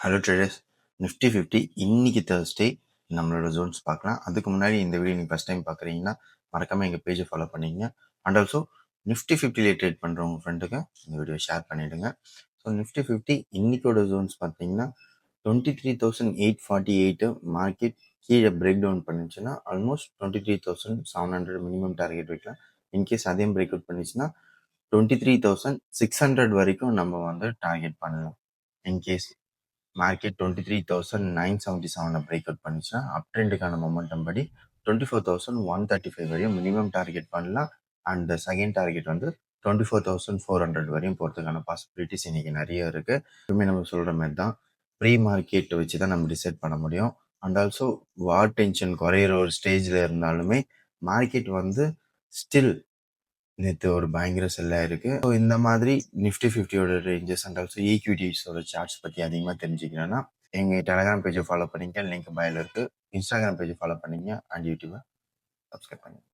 Hello traders, Nifty 50 இன்னைக்கு Thursday நம்மளோட Jones பார்க்கலாம். அதுக்கு முன்னாடி இந்த வீடியோ நீங்கள் ஃபஸ்ட் டைம் பார்க்குறீங்கன்னா மறக்காமல் எங்கள் பேஜை ஃபாலோ பண்ணிங்க. அண்ட் ஆல்சோ நிஃப்டி 50லே ட்ரேட் பண்ணுறவங்க ஃப்ரெண்டுக்கு இந்த வீடியோ ஷேர் பண்ணிவிடுங்க. ஸோ நிஃப்டி 50 இன்னைக்கோட ஜோன்ஸ் பார்த்தீங்கன்னா 23,848 மார்க்கெட் கீழே பிரேக் டவுன் பண்ணிச்சுன்னா ஆல்மோஸ்ட் 23,700 மினிமம் டார்கெட் வைக்கலாம். இன்கேஸ் அதையும் பிரேக் அவுட் பண்ணிச்சுன்னா 23,600 வரைக்கும் நம்ம வந்து டார்கெட் பண்ணலாம். இன்கேஸ் மார்க்கெட் 23,977 பிரேக் அவுட் பண்ணிச்சுன்னா அப் ட்ரெண்டுக்கான மொமெண்டம் படி 24,135 வரையும் மினிமம் டார்கெட் பண்ணலாம். அண்ட் செகண்ட் டார்கெட் வந்து 24,400 வரையும் போகிறதுக்கான பாசிபிலிட்டிஸ் இன்னைக்கு நிறைய இருக்கு. எப்பவுமே நம்ம சொல்ற மாதிரி தான், ப்ரீ மார்க்கெட் வச்சு தான் நம்ம டிசைட் பண்ண முடியும். அண்ட் ஆல்சோ வார் டென்ஷன் குறையிற ஒரு ஸ்டேஜில் இருந்தாலுமே மார்க்கெட் வந்து ஸ்டில் நேற்று ஒரு பயங்கர செல்லாக இருக்கு. ஸோ இந்த மாதிரி நிஃப்டி 50யோட ரேஞ்சஸ் அண்ட் ஆல்சோ ஈக்விட்டிஸோட சார்ட்ஸ் பற்றி அதிகமாக தெரிஞ்சுக்கணும்னா எங்கள் டெலகிராம் பேஜை ஃபாலோ பண்ணிங்க, லிங்க் பயோல இருக்கு. இன்ஸ்டாகிராம் பேஜை ஃபாலோ பண்ணிங்க அண்ட் யூடியூபை சப்ஸ்கிரைப் பண்ணுங்க.